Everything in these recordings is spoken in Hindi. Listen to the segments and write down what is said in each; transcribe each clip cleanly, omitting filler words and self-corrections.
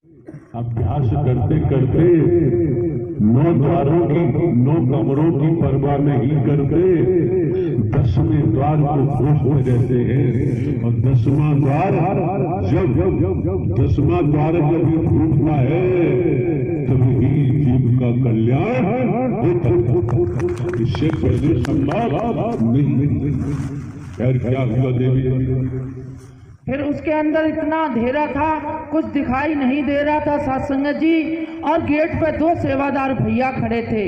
अभ्यास करते करते 9 द्वारों की 9 कमरों की परवाह नहीं करते, 10वें द्वार को खोजते रहते हैं। और 10वां द्वार जब 10वां द्वार जब ये फूटता है तभी जीव का कल्याण होता। इससे पहले संभव नहीं। खैर क्या हुआ देवी? फिर उसके अंदर इतना अंधेरा था, कुछ दिखाई नहीं दे रहा था सत्संग जी। और गेट पे 2 सेवादार भैया खड़े थे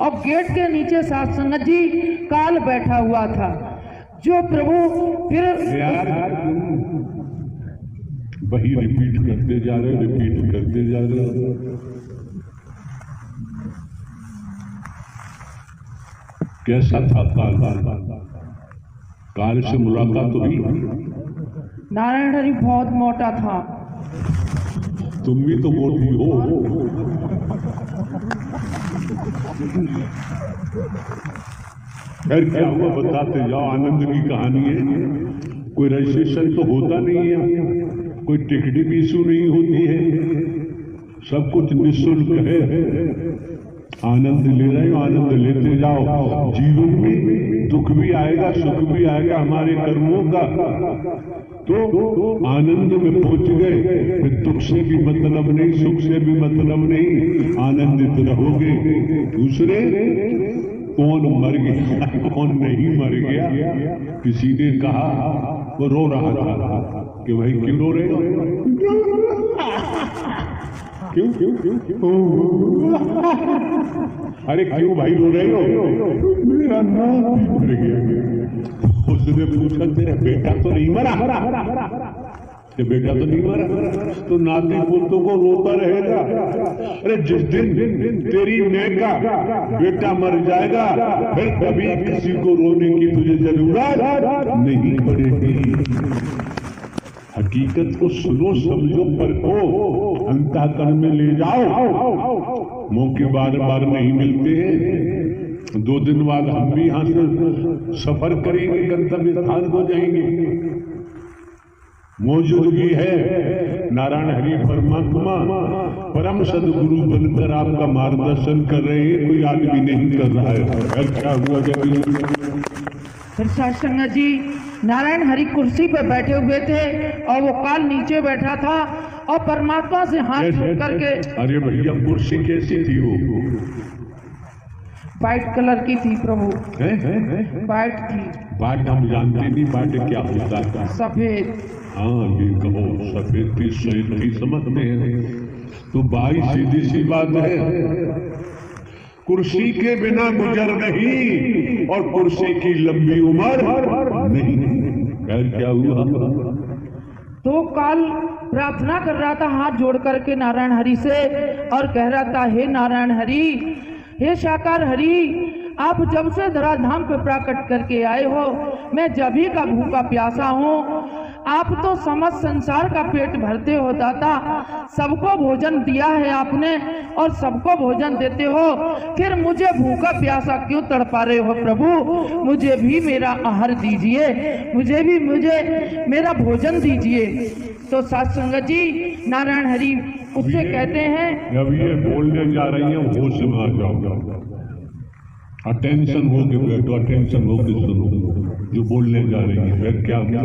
और गेट के नीचे सत्संग जी काल बैठा हुआ था। जो प्रभु फिर वही रिपीट करते जा रहे, रिपीट करते जा रहे। कैसा था काल? काल से मुलाकात हुई? नारायण हरि बहुत मोटा था। तुम भी तो मोटी हो। खैर क्या हुआ बताते जाओ, आनंद की कहानी है। कोई रजिस्ट्रेशन तो होता नहीं है, कोई टिकट भी इशू नहीं होती है, सब कुछ निःशुल्क है। आनंद ले रहे हो, आनंद लेते जाओ। जीवन में दुख भी आएगा, सुख भी आएगा हमारे कर्मों का, तो आनंद में पहुंच गए फिर दुख से भी मतलब नहीं, सुख से भी मतलब नहीं, आनंदित रहोगे। दूसरे कौन मर गया कौन नहीं मर गया? किसी ने कहा, वो रो रहा था कि भाई क्यों रो रहे हो? क्यों क्यों क्यों अरे क्यों भाई रो रहे हो? मेरा नाम मर गया। उसने पूछा तेरा बेटा तो नहीं मरा? कि बेटा तो नहीं मरा, तो नाती पोतों को रोता रहेगा। अरे जिस दिन तेरी मां का बेटा मर जाएगा फिर कभी किसी को रोने की तुझे जरूरत नहीं पड़ेगी। हकीकत को सुनो, समझो, परखो, अंतःकरण में ले जाओ। मौके बार बार नहीं मिलते हैं। 2 दिन बाद हम भी यहां से सफर करेंगे, गंतव्य स्थान को जाएंगे। मौजूदगी है नारायण हरि परमात्मा परम सदगुरु बनकर आपका मार्गदर्शन कर रहे हैं, कोई आदमी नहीं कर रहा है। क्या हुआ जब फिर सत्संग जी नारायण हरि कुर्सी पर बैठे हुए थे और वो काल नीचे बैठा था और परमात्मा से हाथ जोड़ करके। अरे भैया कुर्सी कैसी थी? वो व्हाइट कलर की थी प्रभु। व्हाइट थी। व्हाइट हम जानते नहीं, व्हाइट क्या होता है? सफेद। हाँ ये कहो सफेद की सही नहीं समझते हैं तो भाई सीधी सी बात है, कुर्सी के बिना गुजर नहीं और कुर्सी की लंबी उम्र नहीं। क्या हुआ? तो काल प्रार्थना कर रहा था हाथ जोड़ करके नारायण हरि से और कह रहा था, हे नारायण हरि, हे साकार हरि, आप जब से धराधाम पे प्राकट करके आए हो मैं जभी का भूखा प्यासा हूँ। आप तो समस्त संसार का पेट भरते हो दाता, सबको भोजन दिया है आपने और सबको भोजन देते हो, फिर मुझे भूखा प्यासा क्यों तड़पा रहे हो प्रभु? मुझे भी मेरा आहार दीजिए, मुझे मेरा भोजन दीजिए। तो सत्संग जी नारायण हरि उससे कहते हैं, जब ये बोलने जा रही है होश में आ जाओ, अटेंशन हो के बैठो, अटेंशन हो के सुनो जो बोलने जा रही है। फिर क्या हुआ?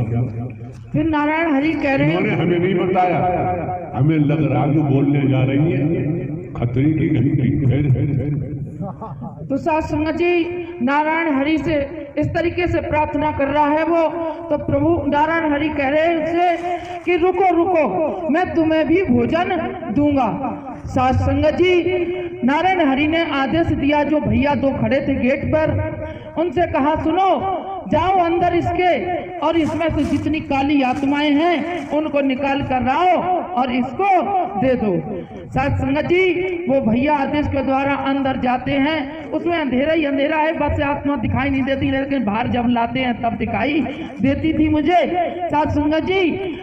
फिर नारायण हरि कह रहे हैं, हमें नहीं बताया, हमें लग रहा जो बोलने जा रही है खतरे की घंटी। तो सत्संग जी नारायण हरि से इस तरीके से प्रार्थना कर रहा है वो। तो प्रभु नारायण हरि कह रहे हैं उसे कि रुको रुको, मैं तुम्हें भी भोजन दूंगा। सत्संग जी नारायण हरि ने आदेश दिया, जो भैया 2 खड़े थे गेट पर, उनसे कहा, सुनो, जाओ अंदर इसके और इसमें से जितनी काली आत्माएं हैं उनको निकाल कर लाओ और इसको दे दो। सत्संग जी वो भैया आदेश के द्वारा अंदर जाते हैं, उसमें अंधेरा ही अंधेरा है, बस आत्मा दिखाई नहीं देती, लेकिन बाहर जब लाते हैं तब दिखाई देती थी मुझे। सत्संग जी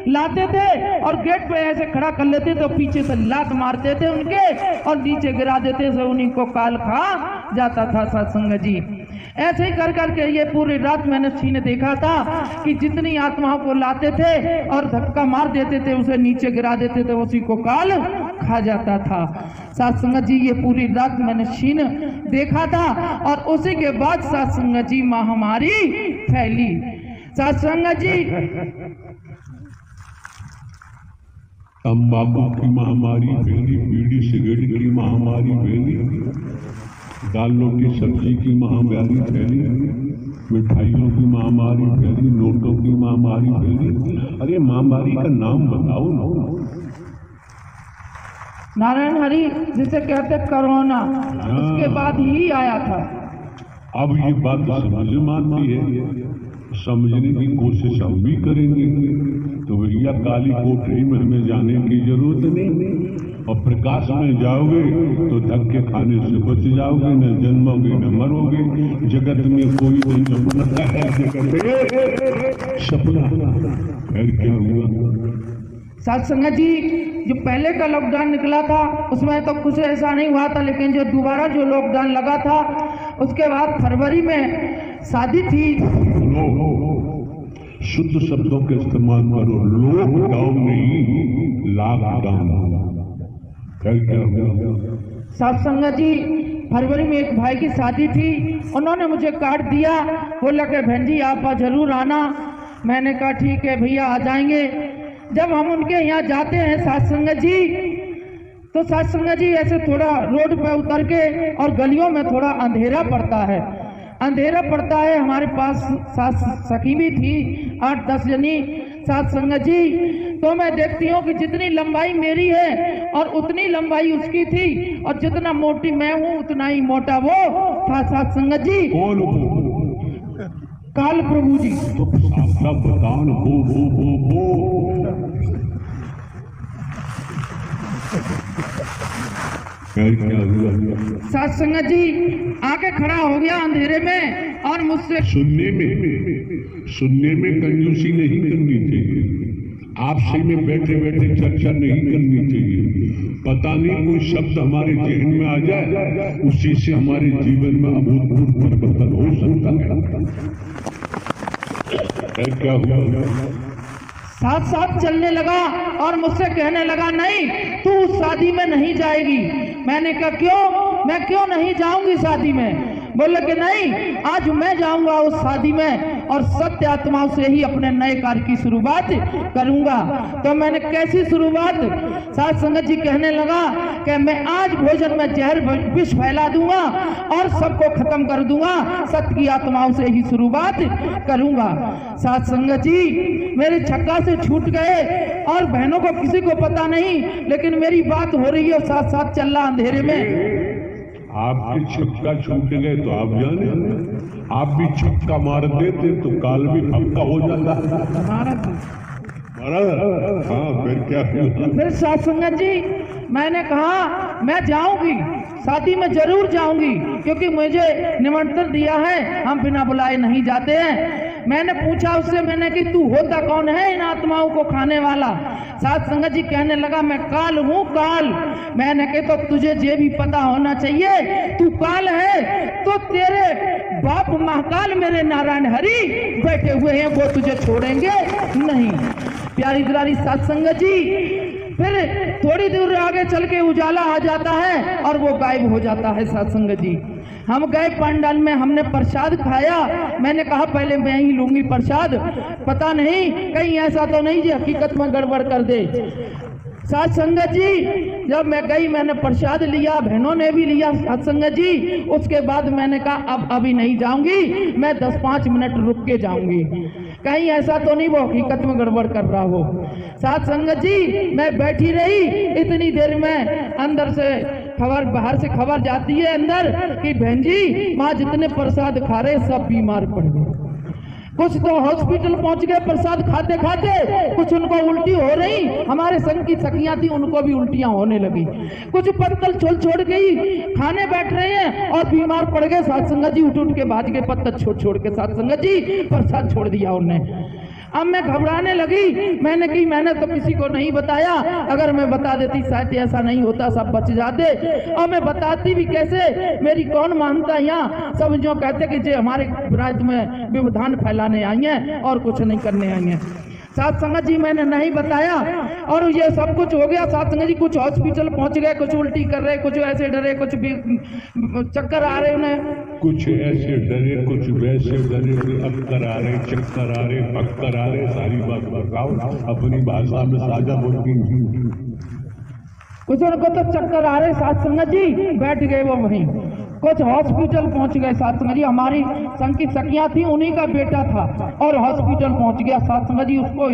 लाते थे और गेट पे ऐसे खड़ा कर लेते तो पीछे से लात मारते थे उनके और नीचे गिरा देते थे, उन्हीं को काल खा जाता था। सत्संग जी ऐसे ही कर करके ये पूरी रात मैंने सीने देखा था कि जितनी आत्माओं को लाते थे और धक्का मार देते थे, उसे नीचे गिरा देते थे, उसी को काल खा जाता था। साथ संगत जी ये पूरी रात मैंने सीन देखा था और उसी के बाद साथ संगत जी महामारी फैली। साथ संगत जी तंबाकू की महामारी फैली, बीड़ी सिगरेट की महामारी फैली, दालों की सब्जी की महामारी फैली, मिठाइयों की महामारी फैली, नोटों की महामारी फैली। अरे महामारी का नाम बताओ ना। नारायण हरि जिसे कहते कोरोना, उसके बाद ही आया था। अब ये बात समझ में आती है, समझने की कोशिश हम भी करेंगे। तो भैया काली कोठरी में हमें जाने की जरूरत नहीं, और प्रकाश में जाओगे तो धक्के खाने से बच जाओगे, न जन्मोगे न मरोगे। जगत में कोई नहीं सपना है, सपना फिर क्या हुआ। साथ संगत जी जो पहले का लॉकडाउन निकला था उसमें तो कुछ ऐसा नहीं हुआ था, लेकिन जो दोबारा जो लॉकडाउन लगा था उसके बाद फरवरी में शादी थी। शुद्ध शब्दों के इस्तेमाल करो, लॉकडाउन नहीं लॉकडाउन। साथ संगत जी फरवरी में एक भाई की शादी थी, उन्होंने मुझे कार्ड दिया, बोला कि बहन जी आप जरूर आना। मैंने कहा ठीक है भैया आ जाएंगे। जब हम उनके यहाँ जाते हैं साथ संगत जी, तो साथ संगत जी ऐसे थोड़ा रोड पे उतर के और गलियों में थोड़ा अंधेरा पड़ता है, अंधेरा पड़ता है। हमारे पास साथ सखी भी थी 8-10 जनी साथ संगत जी। तो मैं देखती हूँ कि जितनी लंबाई मेरी है और उतनी लंबाई उसकी थी, और जितना मोटी मैं हूँ उतना ही मोटा वो था। साथ संगत जी काल प्रभु जी सब बताओ ना, हो साथ संगत जी आके खड़ा हो गया अंधेरे में और मुझसे सुनने में कंजूसी नहीं करनी चाहिए, आपसे में बैठे बैठे चर्चा नहीं करनी चाहिए। पता नहीं कोई शब्द हमारे जहन में आ जाए, उसी से हमारे जीवन में अभूतपूर्व परिवर्तन हो सकता है। क्या हुआ? साथ साथ चलने लगा और मुझसे कहने लगा नहीं तू उस शादी में नहीं जाएगी। मैंने कहा क्यों? मैं क्यों नहीं जाऊंगी शादी में? बोले कि नहीं आज मैं जाऊंगा उस शादी में और सत्य आत्माओं से ही अपने नए कार्य की शुरुआत करूंगा। तो मैंने कैसी शुरुआत? साथ संगत जी कहने लगा कि मैं आज भोजन में जहर विष फैला दूंगा और सबको खत्म कर दूंगा, सत्य की आत्माओं से ही शुरुआत करूंगा। साथ संगत जी मेरे छक्का से छूट गए और बहनों को किसी को पता नहीं, लेकिन मेरी बात हो रही है और साथ साथ चल रहा अंधेरे में। आपके छक्का छूट गए तो आप जाने, आप भी छक्का मार देते तो काल भी पक्का हो जाता। हाँ फिर क्या? फिर साथ संगत जी मैंने कहा मैं जाऊंगी, शादी में जरूर जाऊंगी, क्योंकि मुझे निमंत्रण दिया है, हम बिना बुलाए नहीं जाते हैं। मैंने पूछा उससे, मैंने कि तू होता कौन है इन आत्माओं को खाने वाला? साथ संगत जी कहने लगा मैं काल हूँ, काल। मैंने कहा तो तुझे ये भी पता होना चाहिए तू काल है तो तेरे बाप महाकाल मेरे नारायण हरि बैठे हुए हैं, वो तुझे छोड़ेंगे नहीं। प्यारी दुलारी साथ संगत जी फिर थोड़ी दूर आगे चल के उजाला आ जाता है और वो गायब हो जाता है। साथ संगत जी हम गए पंडाल में, हमने प्रसाद खाया। मैंने कहा पहले मैं ही लूंगी प्रसाद, पता नहीं कहीं ऐसा तो नहीं जो हकीकत में गड़बड़ कर दे। साथ संगत जी जब मैं गई मैंने प्रसाद लिया, बहनों ने भी लिया। साथ संगत जी उसके बाद मैंने कहा अब अभी नहीं जाऊंगी, मैं 10-5 मिनट रुक के जाऊंगी, कहीं ऐसा तो नहीं वो हकीकत में गड़बड़ कर रहा हो। साथ संगत जी मैं बैठी रही, इतनी देर में अंदर से खबर, बाहर से खबर जाती है अंदर कि बहन जी माँ जितने प्रसाद खा रहे सब बीमार पड़ गए। कुछ तो हॉस्पिटल पहुंच गए प्रसाद खाते खाते, कुछ उनको उल्टी हो रही, हमारे संग की सखियां थी उनको भी उल्टियां होने लगी, कुछ पत्तल छोड़ गई, खाने बैठ रहे हैं और बीमार पड़ गए। साथ संगत जी उठ के भाज के पत्तल छोड़ के साथ संगत जी प्रसाद छोड़ दिया उन्होंने। अब मैं घबराने लगी, मैंने कि मैंने तो किसी को नहीं बताया, अगर मैं बता देती शायद ऐसा नहीं होता, सब बच जाते। और मैं बताती भी कैसे, मेरी कौन मानता? यहाँ सब जो कहते कि जे हमारे राज्य में व्यवधान फैलाने आई हैं और कुछ नहीं करने आई हैं। साथ संगत जी मैंने नहीं बताया और ये सब कुछ हो गया। साथ संगत जी कुछ हॉस्पिटल पहुंच गए, कुछ उल्टी कर रहे, कुछ ऐसे डरे, कुछ भी चक्कर आ रहे उन्हें, कुछ ऐसे डरे, कुछ वैसे डरे, अक्कर आ रहे, चक्कर आ रहे, पक्कर आ रहे। सारी बात बताओ अपनी भाषा में साझा बोलती। कुछ उनको तो चक्कर आ रहे साथ संगत जी, बैठ गए वो वहीं। कुछ हॉस्पिटल पहुंच गए साथ संगत जी, हमारी संग की सखियां थी, उन्हीं का बेटा था और हॉस्पिटल पहुंच गया साथ संगत जी। उसको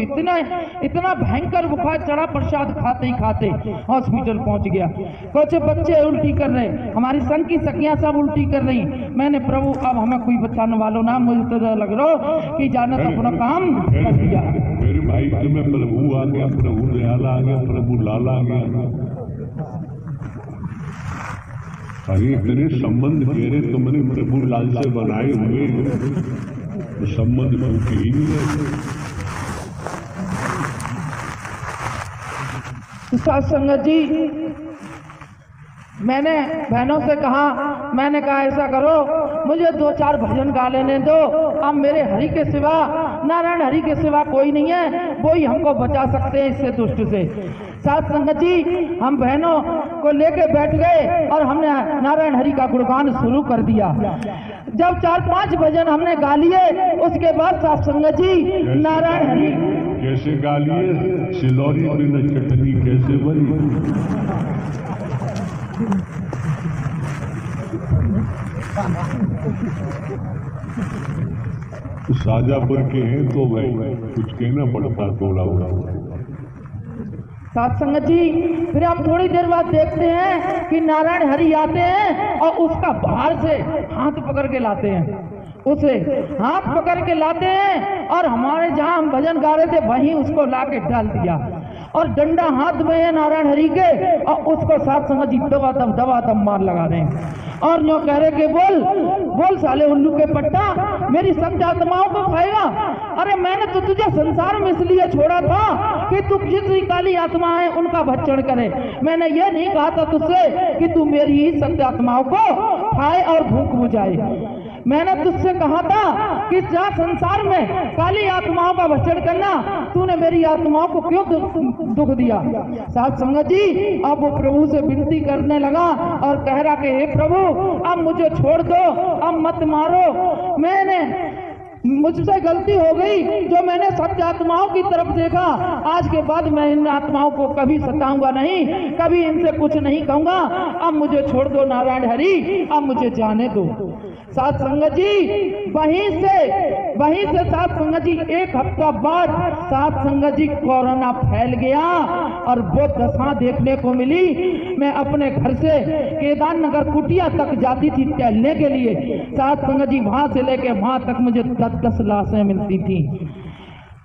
इतना भयंकर बुखार चढ़ा, प्रसाद खाते ही खाते हॉस्पिटल पहुंच गया। कुछ बच्चे उल्टी कर रहे, हमारी संग की सखियां सब उल्टी कर रही। मैंने प्रभु अब हमें कोई बचाने वालों ना, मुझे तो लग रहा कि जाने तो अपना काम कर दिया। मेरे भाई तुम्हें प्रभु आ गया, प्रभु दयाल आ गया, प्रभु लाल आ गया। अरे इतने संबंध मेरे तुमने प्रभु लाल से बनाए हुए, तो संबंध टूटे ही नहीं। साथ संगत जी मैंने बहनों से कहा, मैंने कहा ऐसा करो मुझे 2-4 भजन गा लेने दो। अब मेरे हरि के सिवा, नारायण हरि के सिवा कोई नहीं है, वो ही हमको बचा सकते हैं इससे दुष्ट से। साथ संगत जी हम बहनों को लेके बैठ गए और हमने नारायण हरि का गुणगान शुरू कर दिया। जब 4-5 भजन हमने गा लिए, उसके बाद साथ संगत जी नारायण हरि कैसे गा लिए, सिलौरी बिना चटनी कैसे बनी। साजापुर के हैं तो भाई कुछ कहना पड़ता थोड़ा हुआ। साथ संगत जी फिर हम थोड़ी देर बाद देखते हैं कि नारायण हरि आते हैं और उसका बाहर से हाथ पकड़ के लाते हैं, उसे हाथ पकड़ के लाते हैं और हमारे जहां हम भजन गा रहे थे वहीं उसको लाके डाल दिया और डंडा हाथ में है नारायण हरि के और उसको साथ संगत जी दबा दम मार लगा रहे हैं और जो कह रहे कि बोल साले उल्लू के पट्टा, मेरी सब आत्माओं को खाएगा। अरे मैंने तो तुझे संसार में इसलिए छोड़ा था कि तू जितनी काली आत्मा है उनका भक्षण करे। मैंने ये नहीं कहा था तुझसे कि तू मेरी ही सब आत्माओं को खाए और भूख बुझाए। मैंने तुझसे कहा था कि जहाँ संसार में काली आत्माओं का भक्षण करना, तूने मेरी आत्माओं को क्यों दुख दिया। साथ संगत जी अब वो प्रभु से विनती करने लगा और कह रहा कि हे प्रभु अब मुझे छोड़ दो, अब मत मारो, मुझसे गलती हो गई जो मैंने सत्य आत्माओं की तरफ देखा। आज के बाद मैं इन आत्माओं को कभी सताऊंगा नहीं, कभी इनसे कुछ नहीं कहूंगा। अब मुझे छोड़ दो नारायण हरि, अब मुझे जाने दो। साथ संगत जी वहीं से साथ संगत जी 1 हफ्ता बाद साथ संगत जी कोरोना फैल गया और वो दशा देखने को मिली। मैं अपने घर से केदारनगर कुटिया तक जाती थी टहलने के लिए। साथ संगत जी वहां से लेके वहां तक मुझे 10-10 लाशें मिलती थी।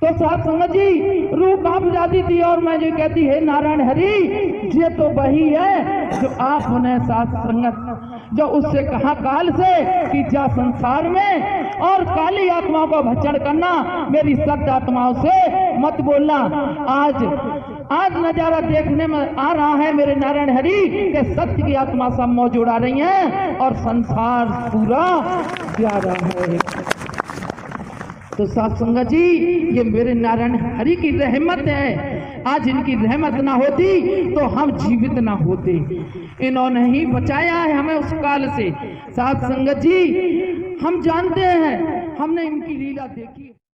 तो साथ संगत जी रूह कांप जाती थी और मैं जो कहती है नारायण हरि ये तो वही है जो आपने साथ संगत जो उससे कहा काल से कि जा संसार में और काली आत्माओं को भक्षण करना, मेरी सत्य आत्माओं से मत बोलना। आज नजारा देखने में आ रहा है मेरे नारायण हरि के सत्य की आत्मा सब मौजूद आ रही है और संसार पूरा जा रहा है। तो साथ संगत जी ये मेरे नारायण हरि की रहमत है। आज इनकी रहमत ना होती तो हम जीवित ना होते। इन्होंने ही बचाया है हमें उस काल से। साथ संगत जी हम जानते हैं, हमने इनकी लीला देखी।